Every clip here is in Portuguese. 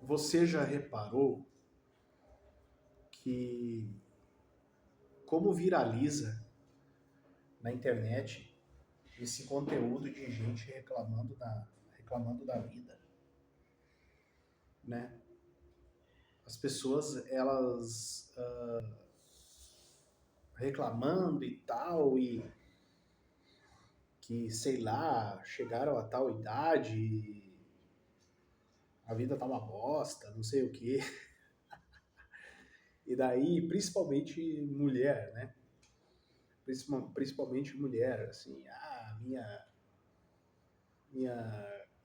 Você já reparou que como viraliza na internet esse conteúdo de gente reclamando da vida, né? As pessoas, elas reclamando e tal, e que, sei lá, chegaram a tal idade, e a vida tá uma bosta, não sei o quê. E daí, principalmente mulher, né? Principalmente mulher, assim, minha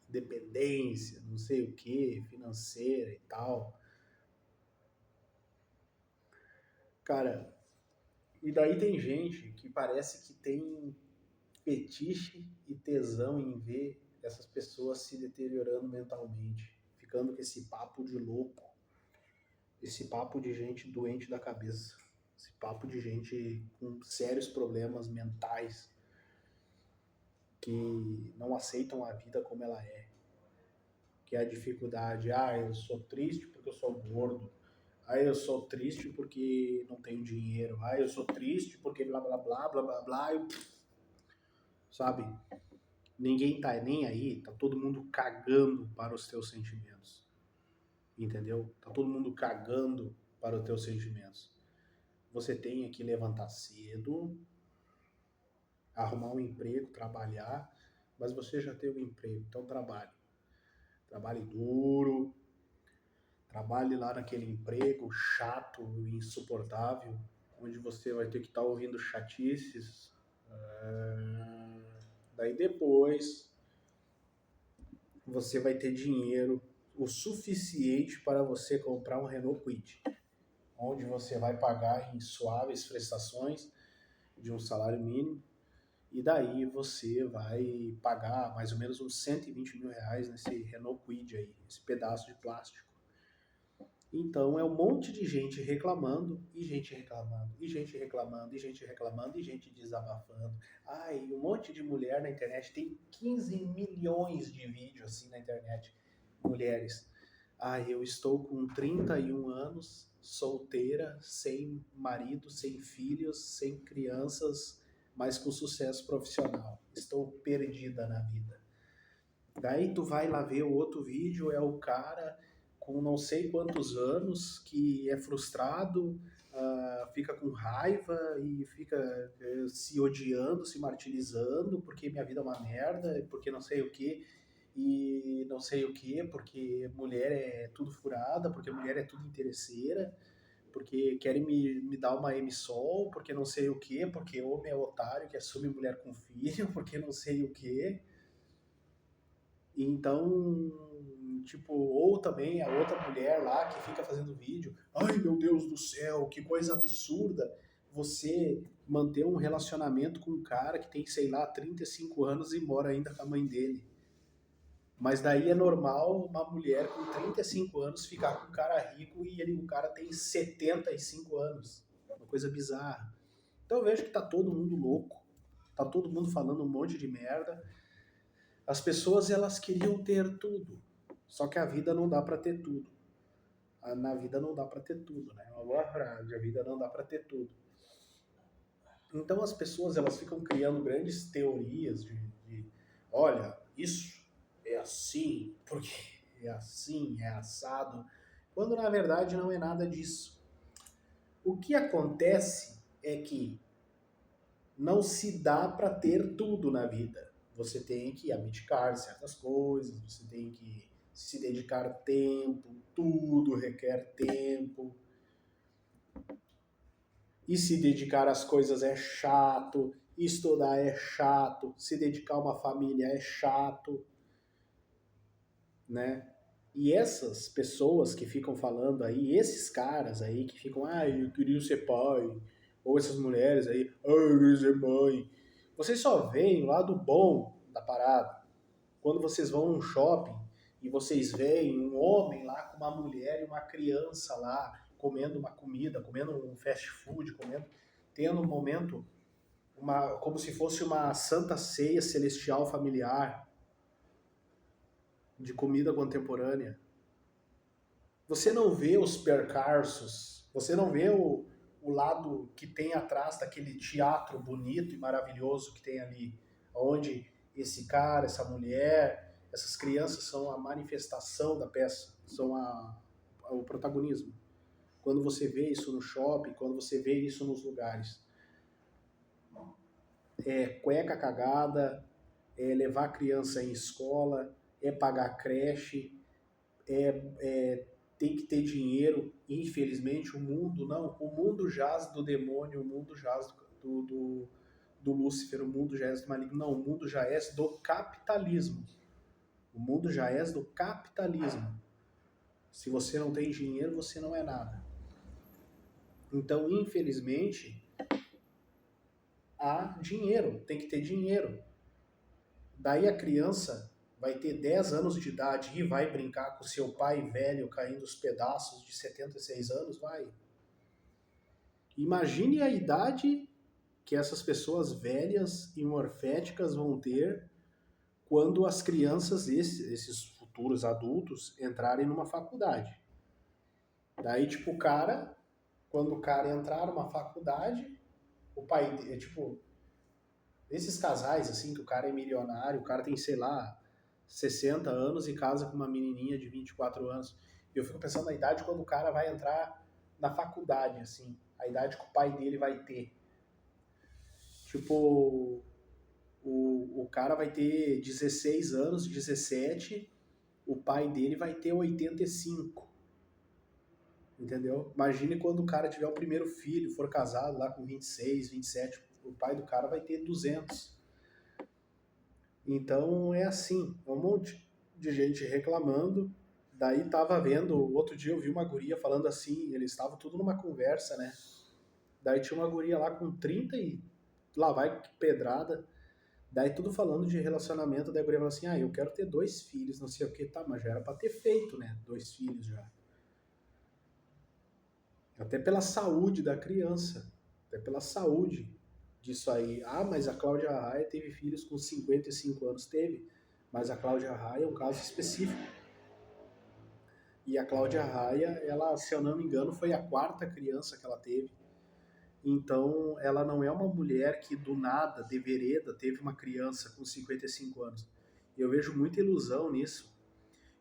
independência, não sei o que, financeira e tal. Cara, e daí tem gente que parece que tem fetiche e tesão em ver essas pessoas se deteriorando mentalmente, ficando com esse papo de louco, esse papo de gente doente da cabeça, esse papo de gente com sérios problemas mentais que não aceitam a vida como ela é, que é a dificuldade, eu sou triste porque eu sou gordo, eu sou triste porque não tenho dinheiro, eu sou triste porque blá blá blá blá blá blá, sabe? Ninguém tá nem aí, tá todo mundo cagando para os teus sentimentos, entendeu? Tá todo mundo cagando para os teus sentimentos. Você tem que levantar cedo, arrumar um emprego, trabalhar, mas você já tem um emprego, então trabalhe. Trabalhe duro, trabalhe lá naquele emprego chato e insuportável, onde você vai ter que estar ouvindo chatices. Daí depois você vai ter dinheiro o suficiente para você comprar um Renault Kwid, onde você vai pagar em suaves prestações de um salário mínimo, e daí você vai pagar mais ou menos uns 120 mil reais nesse Renault Kwid aí, esse pedaço de plástico. Então é um monte de gente reclamando, e gente reclamando, e gente reclamando, e gente reclamando, e gente desabafando. E um monte de mulher na internet, tem 15 milhões de vídeos assim na internet, mulheres. Eu estou com 31 anos, solteira, sem marido, sem filhos, sem crianças, mas com sucesso profissional. Estou perdida na vida. Daí tu vai lá ver o outro vídeo, é o cara com não sei quantos anos que é frustrado, fica com raiva e fica se odiando, se martirizando, porque minha vida é uma merda, porque não sei o que, e não sei o que, porque mulher é tudo furada, porque mulher é tudo interesseira, porque querem me dar uma emissol, porque não sei o que, porque homem é otário que assume mulher com filho, porque não sei o que. Então, tipo, ou também a outra mulher lá que fica fazendo vídeo, ai meu Deus do céu, que coisa absurda você manter um relacionamento com um cara que tem, sei lá, 35 anos e mora ainda com a mãe dele. Mas daí é normal uma mulher com 35 anos ficar com um cara rico e o cara tem 75 anos. Uma coisa bizarra. Então eu vejo que tá todo mundo louco, tá todo mundo falando um monte de merda. As pessoas, elas queriam ter tudo, só que a vida não dá para ter tudo. Na vida não dá para ter tudo, né? É uma boa frase, a vida não dá para ter tudo. Então as pessoas, elas ficam criando grandes teorias olha, isso é assim, porque é assim, é assado, quando na verdade não é nada disso. O que acontece é que não se dá para ter tudo na vida. Você tem que abdicar de certas coisas, você tem que se dedicar tempo, tudo requer tempo. E se dedicar às coisas é chato, estudar é chato, se dedicar a uma família é chato, né? E essas pessoas que ficam falando aí, esses caras aí que ficam, eu queria ser pai, ou essas mulheres aí, eu queria ser mãe. Vocês só veem o lado bom da parada. Quando vocês vão num shopping e vocês veem um homem lá com uma mulher e uma criança lá, comendo uma comida, comendo um fast food, tendo um momento, como se fosse uma santa ceia celestial familiar de comida contemporânea. Você não vê os percalços, você não vê o lado que tem atrás daquele teatro bonito e maravilhoso que tem ali, onde esse cara, essa mulher, essas crianças são a manifestação da peça, são o protagonismo. Quando você vê isso no shopping, quando você vê isso nos lugares. É cueca cagada, é levar a criança em escola, é pagar creche, tem que ter dinheiro. Infelizmente, o mundo jaz do demônio, o mundo jaz do Lúcifer, o mundo já é do maligno. Não, o mundo já é do capitalismo. O mundo já é do capitalismo. Se você não tem dinheiro, você não é nada. Então, infelizmente, há dinheiro, tem que ter dinheiro. Daí a criança vai ter 10 anos de idade e vai brincar com seu pai velho caindo os pedaços de 76 anos, vai. Imagine a idade que essas pessoas velhas e morféticas vão ter quando as crianças, esses futuros adultos, entrarem numa faculdade. Daí, tipo, quando o cara entrar numa faculdade, o pai, tipo, esses casais, assim, que o cara é milionário, o cara tem, sei lá, 60 anos e casa com uma menininha de 24 anos. E eu fico pensando na idade quando o cara vai entrar na faculdade, assim, a idade que o pai dele vai ter. Tipo, o cara vai ter 16 anos, 17, o pai dele vai ter 85. Entendeu? Imagine quando o cara tiver o primeiro filho, for casado lá com 26, 27, o pai do cara vai ter 200. Então é assim, um monte de gente reclamando. Daí tava vendo, outro dia eu vi uma guria falando assim, eles estavam tudo numa conversa, né? Daí tinha uma guria lá com 30 e lá vai pedrada. Daí tudo falando de relacionamento, daí a guria falou assim, eu quero ter 2 filhos, não sei o que, tá, mas já era pra ter feito, né? 2 filhos já. Até pela saúde da criança, até pela saúde disso aí. Ah, mas a Cláudia Raia teve filhos com 55 anos, teve. Mas a Cláudia Raia é um caso específico. E a Cláudia Raia, ela, se eu não me engano, foi a 4ª criança que ela teve. Então, ela não é uma mulher que do nada, de vereda, teve uma criança com 55 anos. Eu vejo muita ilusão nisso.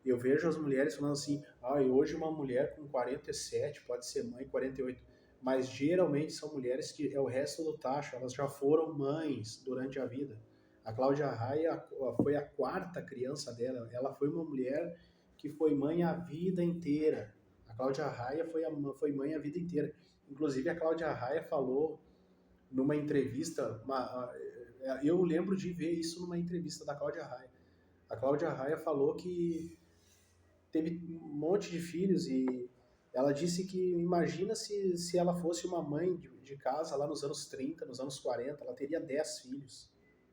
Eu vejo as mulheres falando assim, hoje uma mulher com 47 pode ser mãe, 48. Mas geralmente são mulheres que é o resto do tacho, elas já foram mães durante a vida. A Cláudia Raia foi a 4ª criança dela, ela foi uma mulher que foi mãe a vida inteira. A Cláudia Raia foi mãe a vida inteira. Inclusive a Cláudia Raia falou numa entrevista, eu lembro de ver isso numa entrevista da Cláudia Raia. A Cláudia Raia falou que teve um monte de filhos e ela disse que imagina se ela fosse uma mãe de casa lá nos anos 30, nos anos 40, ela teria 10 filhos.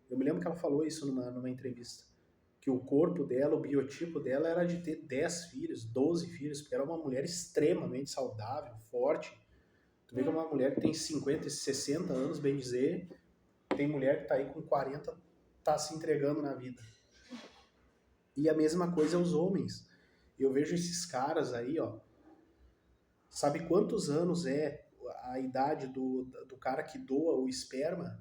Eu me lembro que ela falou isso numa entrevista, que o corpo dela, o biotipo dela era de ter 10 filhos, 12 filhos, porque era uma mulher extremamente saudável, forte. Tu vê que é uma mulher que tem 50, 60 anos, bem dizer, tem mulher que tá aí com 40, tá se entregando na vida. E a mesma coisa os homens. Eu vejo esses caras aí, sabe quantos anos é a idade do cara que doa o esperma?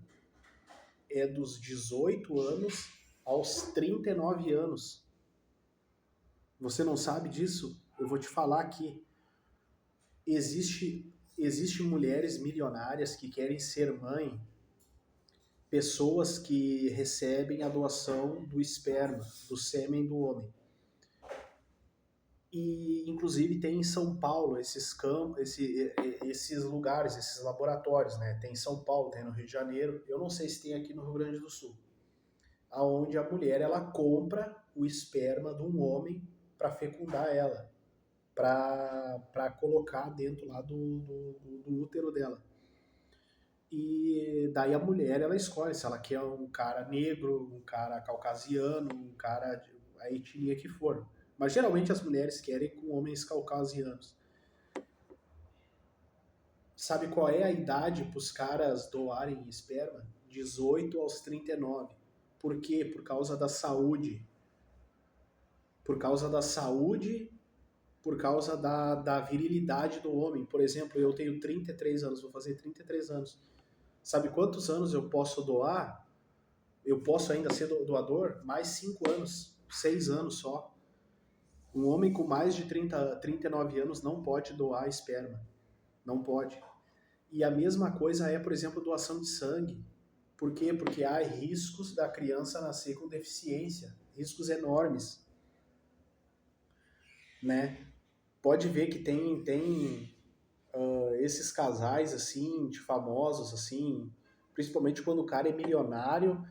É dos 18 anos aos 39 anos. Você não sabe disso? Eu vou te falar aqui. Existe mulheres milionárias que querem ser mãe, pessoas que recebem a doação do esperma, do sêmen do homem. E, inclusive, tem em São Paulo esses campos, esses lugares, esses laboratórios, né? Tem em São Paulo, tem no Rio de Janeiro. Eu não sei se tem aqui no Rio Grande do Sul. Aonde a mulher, ela compra o esperma de um homem para fecundar ela, para colocar dentro lá do útero dela. E daí a mulher, ela escolhe se ela quer um cara negro, um cara caucasiano, um cara, a etnia que for. Mas geralmente as mulheres querem com homens caucasianos. Sabe qual é a idade para os caras doarem esperma? 18 aos 39. Por quê? Por causa da saúde. Por causa da saúde, por causa da virilidade do homem. Por exemplo, eu tenho 33 anos, vou fazer 33 anos. Sabe quantos anos eu posso doar? Eu posso ainda ser doador? Mais 5 anos, 6 anos só. Um homem com mais de 39 anos não pode doar esperma. Não pode. E a mesma coisa é, por exemplo, doação de sangue. Por quê? Porque há riscos da criança nascer com deficiência. Riscos enormes. Né? Pode ver que tem esses casais, assim, de famosos, assim, principalmente quando o cara é milionário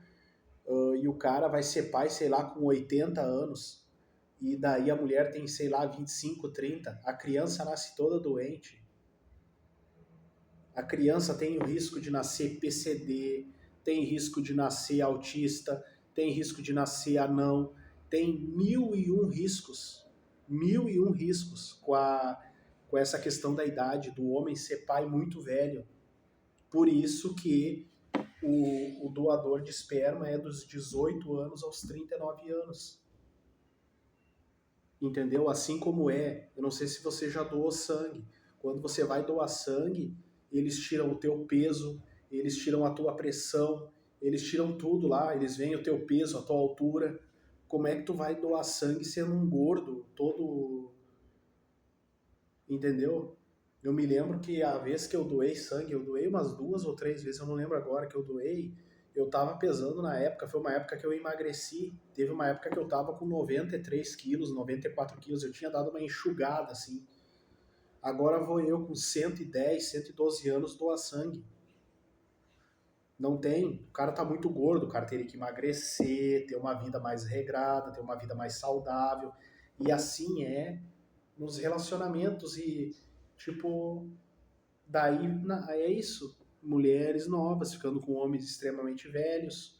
e o cara vai ser pai, sei lá, com 80 anos. E daí a mulher tem, sei lá, 25, 30. A criança nasce toda doente. A criança tem o risco de nascer PCD, tem risco de nascer autista, tem risco de nascer anão, tem 1001 riscos. 1001 riscos com essa questão da idade, do homem ser pai muito velho. Por isso que o doador de esperma é dos 18 anos aos 39 anos. Entendeu? Assim como eu não sei se você já doou sangue. Quando você vai doar sangue, eles tiram o teu peso, eles tiram a tua pressão, eles tiram tudo lá, eles veem o teu peso, a tua altura. Como é que tu vai doar sangue sendo um gordo, todo... Entendeu? Eu me lembro que a vez que eu doei sangue, eu doei umas 2 ou 3 vezes, eu não lembro agora que eu doei, eu tava pesando na época, foi uma época que eu emagreci, teve uma época que eu tava com 93 quilos, 94 quilos, eu tinha dado uma enxugada, assim. Agora vou eu com 110, 112 anos doar sangue. Não tem, o cara tá muito gordo, o cara teria que emagrecer, ter uma vida mais regrada, ter uma vida mais saudável, e assim é nos relacionamentos e, tipo, daí é isso, mulheres novas ficando com homens extremamente velhos,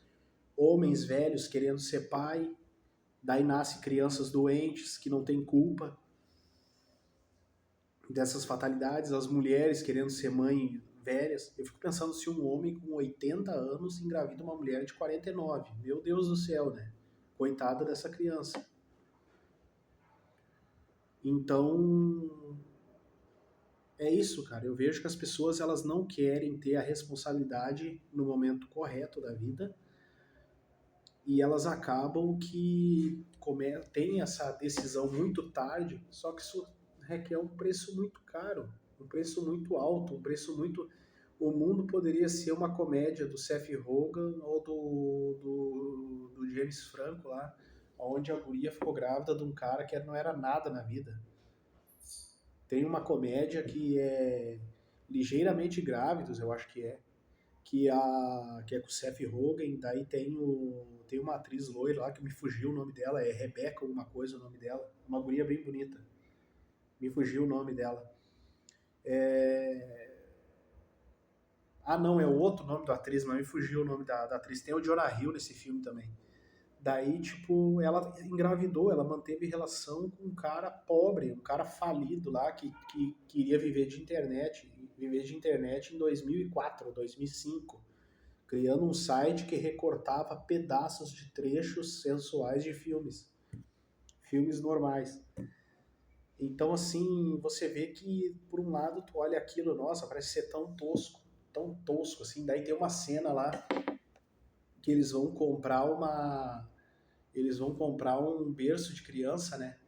homens velhos querendo ser pai, daí nasce crianças doentes que não têm culpa dessas fatalidades, as mulheres querendo ser mãe velhas. Eu fico pensando se um homem com 80 anos engravida uma mulher de 49. Meu Deus do céu, né? Coitada dessa criança. Então, é isso, cara. Eu vejo que as pessoas elas não querem ter a responsabilidade no momento correto da vida e elas acabam que têm essa decisão muito tarde, só que isso requer um preço muito caro, um preço muito alto, um preço muito... O mundo poderia ser uma comédia do Seth Rogen ou do James Franco lá, onde a guria ficou grávida de um cara que não era nada na vida. Tem uma comédia que é Ligeiramente Grávidos, eu acho que é com o Seth Rogen, daí tem uma atriz loira lá que me fugiu o nome dela, é Rebecca alguma coisa o nome dela, uma guria bem bonita, me fugiu o nome dela. Ah não, é o outro nome da atriz, mas me fugiu o nome da atriz, tem o Jonah Hill nesse filme também. Daí, tipo, ela engravidou, ela manteve relação com um cara pobre, um cara falido lá, que queria viver de internet em 2004, 2005, criando um site que recortava pedaços de trechos sensuais de filmes normais. Então, assim, você vê que, por um lado, tu olha aquilo, nossa, parece ser tão tosco, assim. Daí tem uma cena lá que eles vão comprar um berço de criança, né?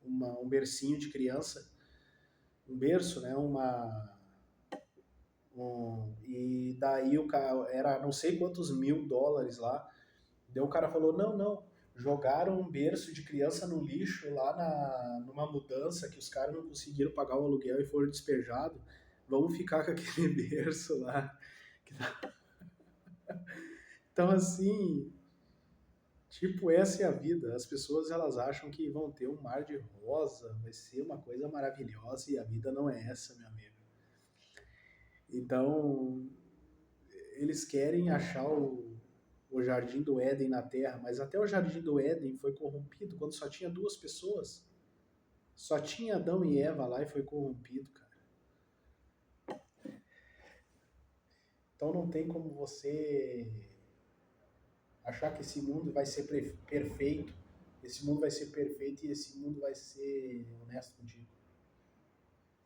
Um bercinho de criança. Um berço, né? E daí o cara, era não sei quantos $1.000 lá. Daí o cara falou, não, jogaram um berço de criança no lixo lá numa mudança que os caras não conseguiram pagar o aluguel e foram despejados. Vamos ficar com aquele berço lá. Então, assim, tipo, essa é a vida. As pessoas elas acham que vão ter um mar de rosa, vai ser uma coisa maravilhosa e a vida não é essa, meu amigo. Então, eles querem achar o Jardim do Éden na Terra, mas até o Jardim do Éden foi corrompido quando só tinha 2 pessoas. Só tinha Adão e Eva lá e foi corrompido, cara. Então não tem como você achar que esse mundo vai ser perfeito. Esse mundo vai ser perfeito e esse mundo vai ser honesto contigo.